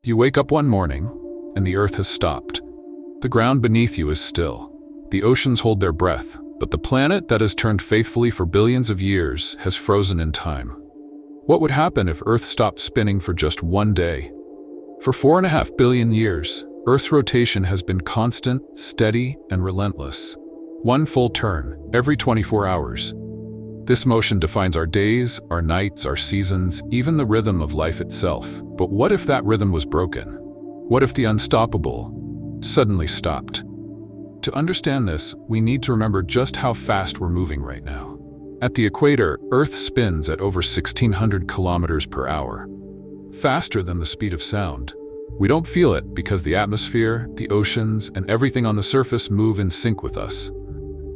You wake up one morning, and the earth has stopped. The ground beneath you is still. The oceans hold their breath, but the planet that has turned faithfully for billions of years has frozen in time. What would happen if Earth stopped spinning for just one day? For 4.5 billion years, Earth's rotation has been constant, steady, and relentless. One full turn, every 24 hours. This motion defines our days, our nights, our seasons, even the rhythm of life itself. But what if that rhythm was broken? What if the unstoppable suddenly stopped? To understand this, we need to remember just how fast we're moving right now. At the equator, Earth spins at over 1,600 kilometers per hour, faster than the speed of sound. We don't feel it because the atmosphere, the oceans, and everything on the surface move in sync with us.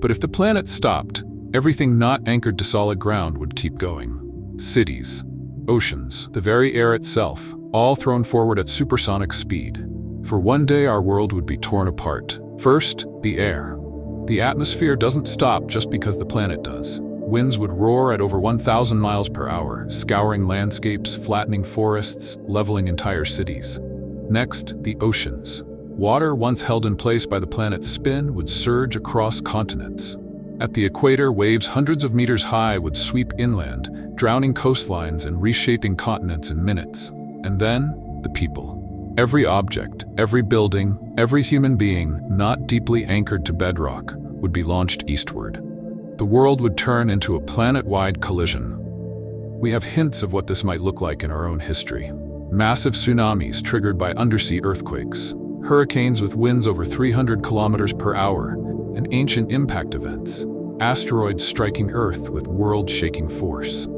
But if the planet stopped, everything not anchored to solid ground would keep going. Cities, oceans, the very air itself, all thrown forward at supersonic speed. For one day, our world would be torn apart. First, the air. The atmosphere doesn't stop just because the planet does. Winds would roar at over 1,000 miles per hour, scouring landscapes, flattening forests, leveling entire cities. Next, the oceans. Water, once held in place by the planet's spin, would surge across continents. At the equator, waves hundreds of meters high would sweep inland, drowning coastlines and reshaping continents in minutes. And then, the people. Every object, every building, every human being not deeply anchored to bedrock would be launched eastward. The world would turn into a planet-wide collision. We have hints of what this might look like in our own history. Massive tsunamis triggered by undersea earthquakes, hurricanes with winds over 300 kilometers per hour, and ancient impact events, asteroids striking Earth with world-shaking force.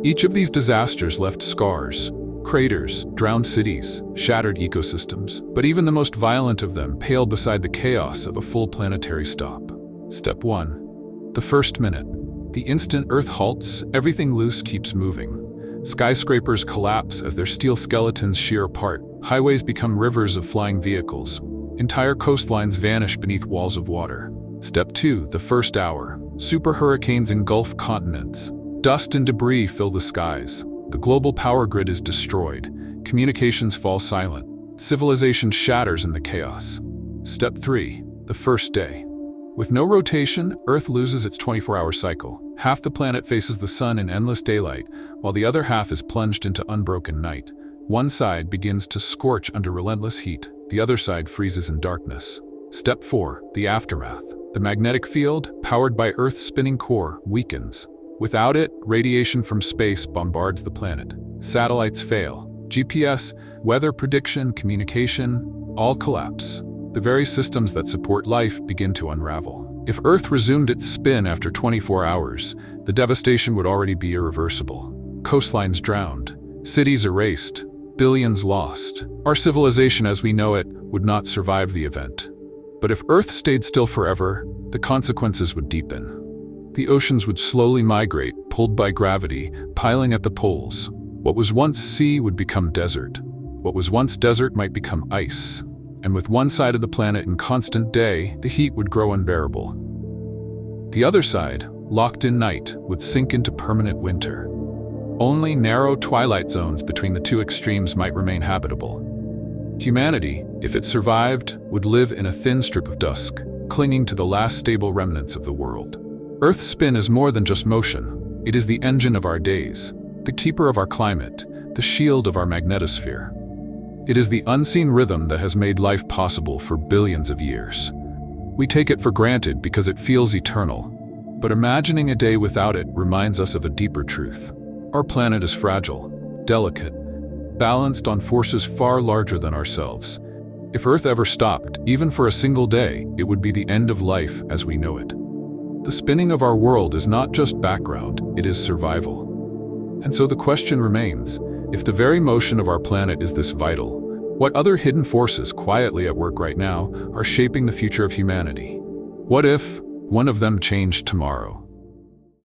Each of these disasters left scars, craters, drowned cities, shattered ecosystems, but even the most violent of them pale beside the chaos of a full planetary stop. Step 1. The first minute. The instant Earth halts, everything loose keeps moving. Skyscrapers collapse as their steel skeletons shear apart. Highways become rivers of flying vehicles. Entire coastlines vanish beneath walls of water. Step 2. The first hour. Super hurricanes engulf continents. Dust and debris fill the skies. The global power grid is destroyed. Communications fall silent. Civilization shatters in the chaos. Step 3. The first day. With no rotation, Earth loses its 24-hour cycle. Half the planet faces the sun in endless daylight, while the other half is plunged into unbroken night. One side begins to scorch under relentless heat. The other side freezes in darkness. Step 4. The aftermath. The magnetic field, powered by Earth's spinning core, weakens. Without it, radiation from space bombards the planet. Satellites fail. GPS, weather prediction, communication, all collapse. The very systems that support life begin to unravel. If Earth resumed its spin after 24 hours, the devastation would already be irreversible. Coastlines drowned, cities erased, billions lost. Our civilization as we know it would not survive the event. But if Earth stayed still forever, the consequences would deepen. The oceans would slowly migrate, pulled by gravity, piling at the poles. What was once sea would become desert. What was once desert might become ice. And with one side of the planet in constant day, the heat would grow unbearable. The other side, locked in night, would sink into permanent winter. Only narrow twilight zones between the two extremes might remain habitable. Humanity, if it survived, would live in a thin strip of dusk, clinging to the last stable remnants of the world. Earth's spin is more than just motion. It is the engine of our days, the keeper of our climate, the shield of our magnetosphere. It is the unseen rhythm that has made life possible for billions of years. We take it for granted because it feels eternal, but imagining a day without it reminds us of a deeper truth. Our planet is fragile, delicate, balanced on forces far larger than ourselves. If Earth ever stopped, even for a single day, it would be the end of life as we know it. The spinning of our world is not just background, it is survival. And so the question remains, if the very motion of our planet is this vital, what other hidden forces quietly at work right now are shaping the future of humanity? What if one of them changed tomorrow?